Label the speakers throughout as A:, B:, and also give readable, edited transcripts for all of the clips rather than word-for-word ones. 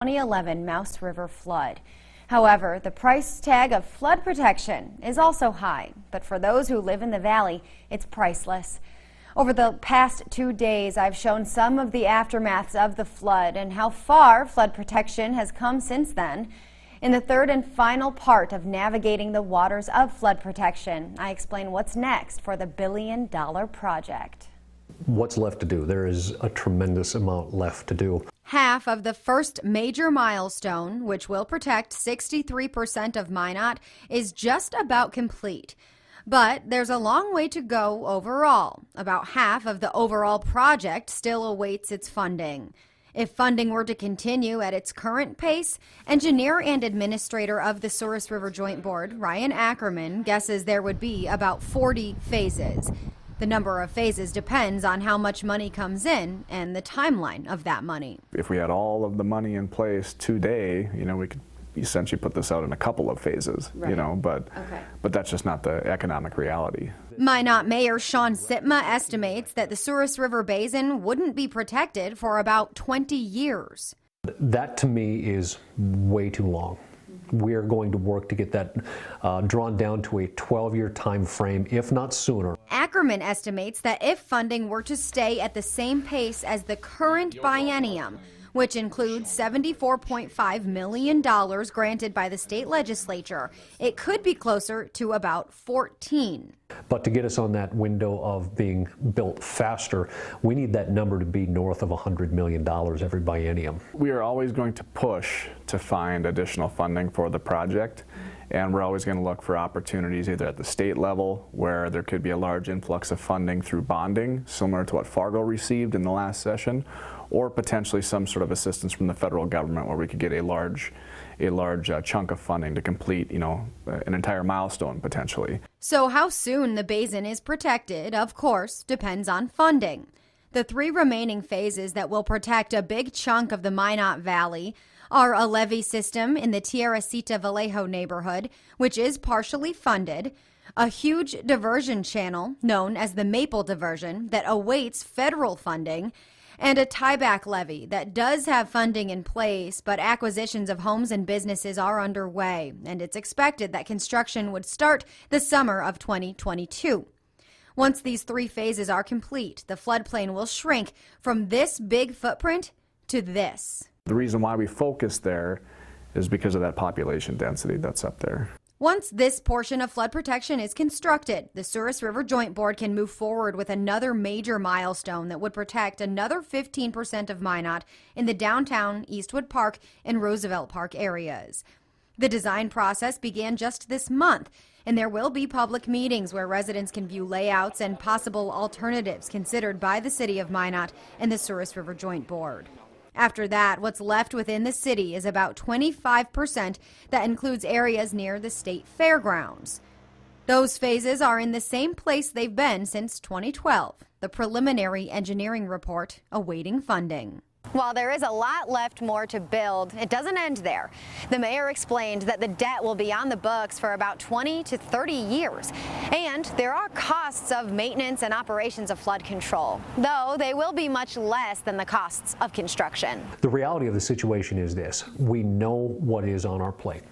A: 2011 Mouse River flood. However, the price tag of flood protection is also high, but for those who live in the valley, it's priceless. Over the past 2 days, I've shown some of the aftermaths of the flood and how far flood protection has come since then. In the third and final part of navigating the waters of flood protection, I explain what's next for the billion-dollar project.
B: What's left to do? There is a tremendous amount left to do.
A: Half of the first major milestone, which will protect 63% of Minot, is just about complete. But there's a long way to go overall. About half of the overall project still awaits its funding. If funding were to continue at its current pace, engineer and administrator of the Souris River Joint Board, Ryan Ackerman, guesses there would be about 40 phases. The number of phases depends on how much money comes in and the timeline of that money.
C: If we had all of the money in place today, we could essentially put this out in a couple of phases,
A: right.
C: But that's just not the economic reality.
A: Minot Mayor Sean Sitma estimates that the Souris River Basin wouldn't be protected for about 20 years.
B: That to me is way too long. We are going to work to get that drawn down to a 12-year time frame, if not sooner.
A: Ackerman estimates that if funding were to stay at the same pace as the current biennium, which includes $74.5 million granted by the state legislature, it could be closer to about 14.
B: But to get us on that window of being built faster, we need that number to be north of $100 million every biennium.
C: We are always going to push to find additional funding for the project, and we're always going to look for opportunities either at the state level, where there could be a large influx of funding through bonding, similar to what Fargo received in the last session, or potentially some sort of assistance from the federal government where we could get a large chunk of funding to complete, an entire milestone potentially.
A: So how soon the basin is protected, of course, depends on funding. The 3 remaining phases that will protect a big chunk of the Minot Valley are a levee system in the Tierracita Vallejo neighborhood, which is partially funded, a huge diversion channel known as the Maple Diversion that awaits federal funding, and a tieback levee that does have funding in place, but acquisitions of homes and businesses are underway, and it's expected that construction would start the summer of 2022. Once these 3 phases are complete, the floodplain will shrink from this big footprint to this.
C: The reason why we focus there is because of that population density that's up there.
A: Once this portion of flood protection is constructed, the Souris River Joint Board can move forward with another major milestone that would protect another 15% of Minot in the downtown, Eastwood Park, and Roosevelt Park areas. The design process began just this month, and there will be public meetings where residents can view layouts and possible alternatives considered by the City of Minot and the Souris River Joint Board. After that, what's left within the city is about 25% that includes areas near the state fairgrounds. Those phases are in the same place they've been since 2012, the preliminary engineering report awaiting funding. While there is a lot left more to build, it doesn't end there. The mayor explained that the debt will be on the books for about 20 to 30 years. And there are costs of maintenance and operations of flood control, though they will be much less than the costs of construction.
B: The reality of the situation is this: we know what is on our plate.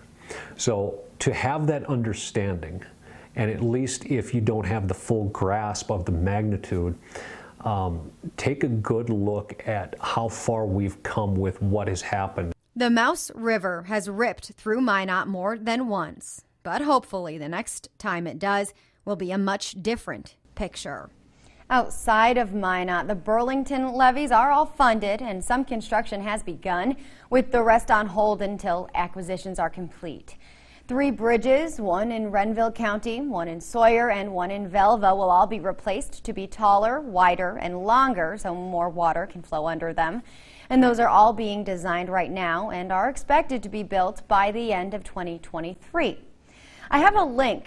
B: So to have that understanding, and at least if you don't have the full grasp of the magnitude, take a good look at how far we've come with what has happened.
A: The Mouse River has ripped through Minot more than once, but hopefully the next time it does will be a much different picture. Outside of Minot, the Burlington levees are all funded and some construction has begun, with the rest on hold until acquisitions are complete. 3 bridges, one in Renville County, one in Sawyer, and one in Velva, will all be replaced to be taller, wider, and longer so more water can flow under them. And those are all being designed right now and are expected to be built by the end of 2023. I have a link